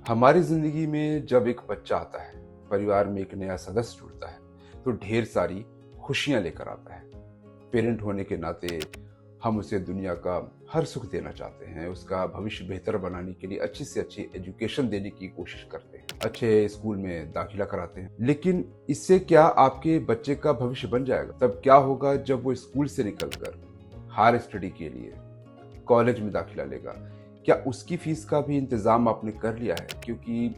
हमारी जिंदगी में जब एक बच्चा आता है, परिवार में एक नया सदस्य जुड़ता है, तो ढेर सारी खुशियां लेकर आता है। पेरेंट होने के नाते हम उसे दुनिया का हर सुख देना चाहते हैं। उसका भविष्य बेहतर बनाने के लिए अच्छी से अच्छी एजुकेशन देने की कोशिश करते हैं, अच्छे स्कूल में दाखिला कराते हैं। लेकिन इससे क्या आपके बच्चे का भविष्य बन जाएगा? तब क्या होगा जब वो स्कूल से निकलकर हायर स्टडी के लिए कॉलेज में दाखिला लेगा? क्या उसकी फीस का भी इंतजाम आपने कर लिया है? क्योंकि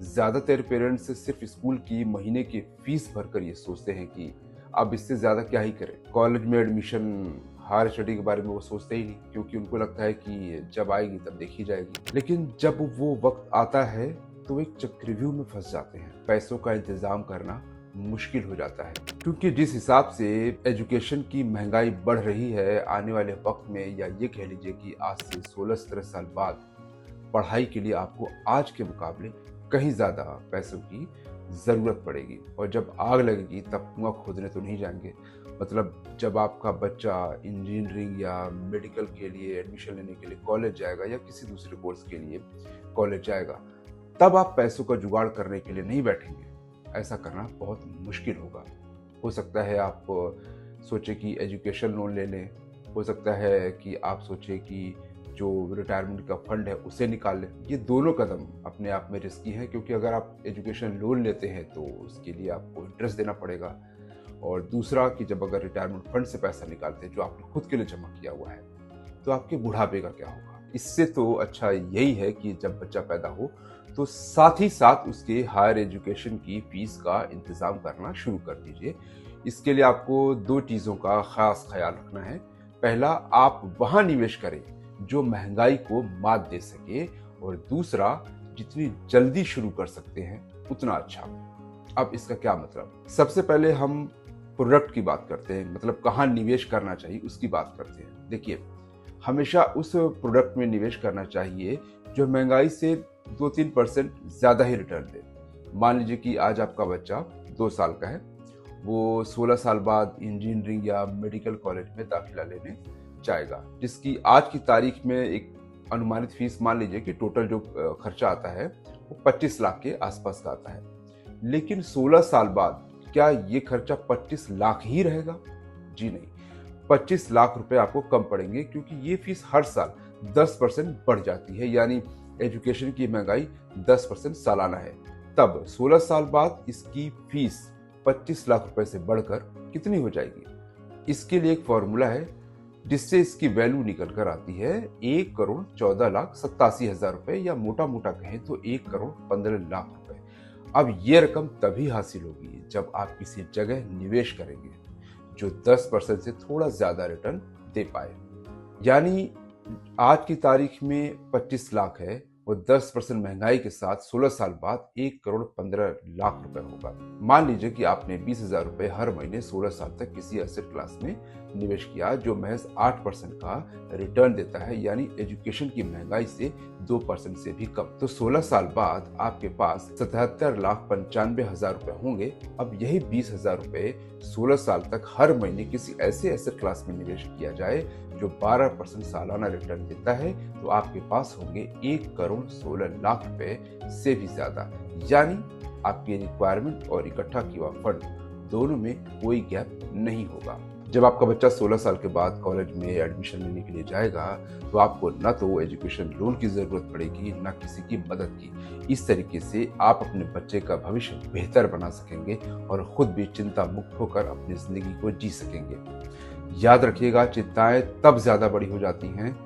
ज्यादातर पेरेंट्स सिर्फ स्कूल की महीने की फीस भरकर ये सोचते हैं कि अब इससे ज्यादा क्या ही करें। कॉलेज में एडमिशन, हायर स्टडी के बारे में वो सोचते ही नहीं, क्योंकि उनको लगता है कि जब आएगी तब देखी जाएगी। लेकिन जब वो वक्त आता है तो एक चक्रव्यूह में फंस जाते हैं। पैसों का इंतजाम करना मुश्किल हो जाता है, क्योंकि जिस हिसाब से एजुकेशन की महंगाई बढ़ रही है, आने वाले वक्त में, या ये कह लीजिए कि आज से 16-17 साल बाद पढ़ाई के लिए आपको आज के मुकाबले कहीं ज़्यादा पैसों की ज़रूरत पड़ेगी। और जब आग लगेगी तब कुआं खोदने तो नहीं जाएंगे। मतलब जब आपका बच्चा इंजीनियरिंग या मेडिकल के लिए एडमिशन लेने के लिए कॉलेज जाएगा, या किसी दूसरे कोर्स के लिए कॉलेज जाएगा, तब आप पैसों का जुगाड़ करने के लिए नहीं बैठेंगे। ऐसा करना बहुत मुश्किल होगा। हो सकता है आप सोचे कि एजुकेशन लोन ले लें, हो सकता है कि आप सोचे कि जो रिटायरमेंट का फंड है उसे निकाल लें। ये दोनों कदम अपने आप में रिस्की हैं, क्योंकि अगर आप एजुकेशन लोन लेते हैं तो उसके लिए आपको इंटरेस्ट देना पड़ेगा। और दूसरा कि जब अगर रिटायरमेंट फंड से पैसा निकालते हैं जो आपने खुद के लिए जमा किया हुआ है, तो आपके बुढ़ापे का क्या होगा? इससे तो अच्छा यही है कि जब बच्चा पैदा हो तो साथ ही साथ उसके हायर एजुकेशन की फीस का इंतजाम करना शुरू कर दीजिए। इसके लिए आपको दो चीज़ों का खास ख्याल रखना है। पहला, आप वहाँ निवेश करें जो महंगाई को मात दे सके, और दूसरा, जितनी जल्दी शुरू कर सकते हैं उतना अच्छा। अब इसका क्या मतलब? सबसे पहले हम प्रोडक्ट की बात करते हैं, मतलब कहाँ निवेश करना चाहिए उसकी बात करते हैं। देखिए, हमेशा उस प्रोडक्ट में निवेश करना चाहिए जो महंगाई से 2-3% ज़्यादा ही रिटर्न दे। मान लीजिए कि आज आपका बच्चा 2 साल का है, वो 16 साल बाद इंजीनियरिंग या मेडिकल कॉलेज में दाखिला लेने जाएगा, जिसकी आज की तारीख में एक अनुमानित फीस मान लीजिए कि टोटल जो खर्चा आता है वो 25 लाख के आसपास का आता है। लेकिन 16 साल बाद क्या ये खर्चा 25 लाख ही रहेगा? जी नहीं, 25 लाख रुपए आपको कम पड़ेंगे, क्योंकि ये फीस हर साल 10% बढ़ जाती है। यानी एजुकेशन की महंगाई 10% सालाना है। तब 16 साल बाद इसकी फीस 25 लाख रुपए से बढ़कर कितनी हो जाएगी? इसके लिए एक फॉर्मूला है जिससे इसकी वैल्यू निकल कर आती है 1,14,87,000 रुपए, या मोटा मोटा कहें तो 1,15,00,000 रुपए। अब ये रकम तभी हासिल होगी जब आप किसी जगह निवेश करेंगे जो 10% से थोड़ा ज्यादा रिटर्न दे पाए। यानी आज की तारीख में 25 लाख है, वो 10% महंगाई के साथ 16 साल बाद 1,15,00,000 रुपए होगा। मान लीजिए कि आपने 20,000 रुपए हर महीने 16 साल तक किसी एसेट क्लास में निवेश किया जो महज 8% का रिटर्न देता है, यानी एजुकेशन की महंगाई से 2% से भी कम। तो 16 साल बाद आपके पास 77,95,000 रुपए होंगे। अब यही 20,000 रुपए 16 साल तक हर महीने किसी ऐसे एसेट क्लास में निवेश किया जाए जो 12% सालाना रिटर्न देता है, तो आपके पास होंगे 1,16,00,000 रुपए से भी ज्यादा। यानी आपकी रिक्वायरमेंट और इकट्ठा किया हुआ फंड दोनों में कोई गैप नहीं होगा। जब आपका बच्चा 16 साल के बाद कॉलेज में एडमिशन लेने के लिए जाएगा, तो आपको न तो एजुकेशन लोन की जरूरत पड़ेगी, न किसी की मदद की। इस तरीके से आप अपने बच्चे का भविष्य बेहतर बना सकेंगे और खुद भी चिंता मुक्त होकर अपनी जिंदगी को जी सकेंगे। याद रखिएगा, चिंताएं तब ज्यादा बड़ी हो जाती हैं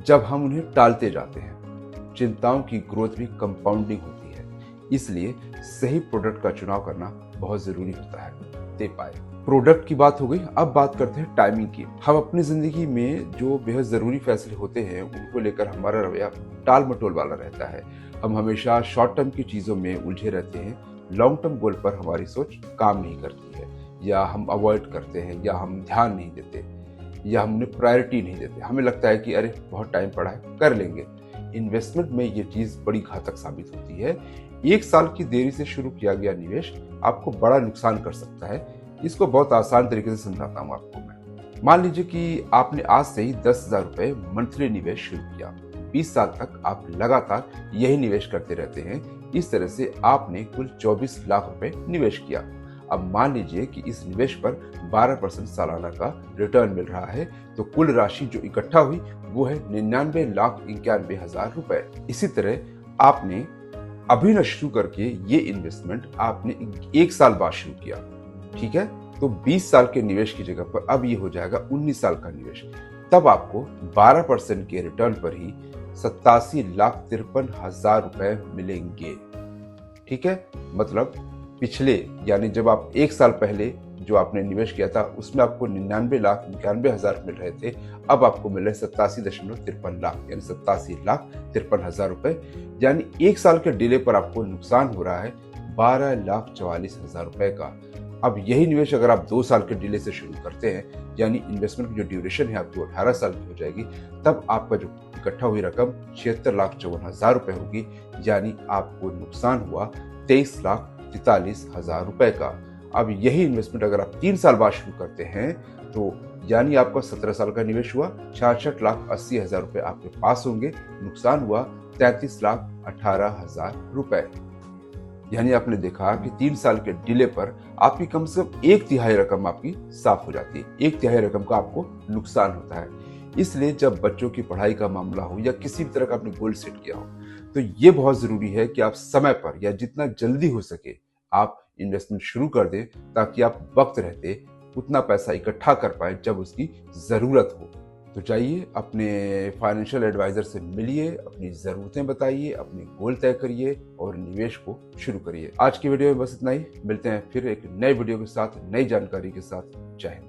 जब हम उन्हें टालते जाते हैं। चिंताओं की ग्रोथ भी कंपाउंडिंग होती है, इसलिए सही प्रोडक्ट का चुनाव करना बहुत जरूरी होता है। दे पाए प्रोडक्ट की बात हो गई, अब बात करते हैं टाइमिंग की। हम अपनी जिंदगी में जो बेहद जरूरी फैसले होते हैं उनको लेकर हमारा रवैया टाल मटोल वाला रहता है। हम हमेशा शॉर्ट टर्म की चीजों में उलझे रहते हैं, लॉन्ग टर्म गोल पर हमारी सोच काम नहीं करती है, या हम अवॉइड करते हैं, या हम ध्यान नहीं देते, या हमने प्रायोरिटी नहीं देते। हमें लगता है कि अरे बहुत टाइम पड़ा है, कर लेंगे। इन्वेस्टमेंट में ये चीज बड़ी घातक साबित होती है। 1 साल की देरी से शुरू किया गया निवेश आपको बड़ा नुकसान कर सकता है। इसको बहुत आसान तरीके से समझाता हूँ आपको मैं। मान लीजिए कि आपने आज से ही 10,000 रुपए मंथली निवेश शुरू किया। 20 साल तक आप लगातार यही निवेश करते रहते हैं। इस तरह से आपने कुल 24 लाख रुपए निवेश किया। अब मान लीजिए कि इस निवेश पर 12% सालाना का रिटर्न मिल रहा है, तो कुल राशि जो इकट्ठा हुई वो है 99,91,000 रुपए। इसी तरह आपने अभी न शुरू करके ये इन्वेस्टमेंट आपने 1 साल बाद शुरू किया, ठीक है? तो 20 साल के निवेश की जगह पर अब ये हो जाएगा 19 साल का निवेश। तब आपको 12% के रिटर्न पर ही 87,53,000 रुपए मिलेंगे, ठीक है? मतलब पिछले यानी जब आप 1 साल पहले जो आपने निवेश किया था उसमें आपको 99,91,000 मिल रहे थे, अब आपको मिल रहे 87.53 लाख यानी 87,53,000 रुपए। यानी 1 साल के डिले पर आपको नुकसान हो रहा है 12,44,000 रुपए का। अब यही निवेश अगर आप 2 साल के डिले से शुरू करते हैं, यानी इन्वेस्टमेंट की जो ड्यूरेशन है आपकी 18 साल की हो जाएगी, तब आपका जो इकट्ठा हुई रकम 76,54,000 रुपए होगी। यानी आपको नुकसान हुआ 23,43,000 रुपए का। अब यही इन्वेस्टमेंट अगर आप 3 साल बाद शुरू करते हैं, तो यानी आपका 17 साल का निवेश हुआ, 66,80,000 रुपए आपके पास होंगे, नुकसान हुआ 33,18,000 रुपए। यानी आपने देखा कि 3 साल के डिले पर आपकी कम से कम 1/3 रकम आपकी साफ हो जाती है, 1/3 रकम का आपको नुकसान होता है। इसलिए जब बच्चों की पढ़ाई का मामला हो या किसी भी तरह का आपने गोल सेट किया हो, तो ये बहुत जरूरी है कि आप समय पर या जितना जल्दी हो सके आप इन्वेस्टमेंट शुरू कर दें, ताकि आप वक्त रहते उतना पैसा इकट्ठा कर पाए जब उसकी जरूरत हो। तो जाइए अपने फाइनेंशियल एडवाइजर से मिलिए, अपनी ज़रूरतें बताइए, अपने गोल तय करिए और निवेश को शुरू करिए। आज की वीडियो में बस इतना ही। मिलते हैं फिर एक नए वीडियो के साथ, नई जानकारी के साथ। जय हिंद।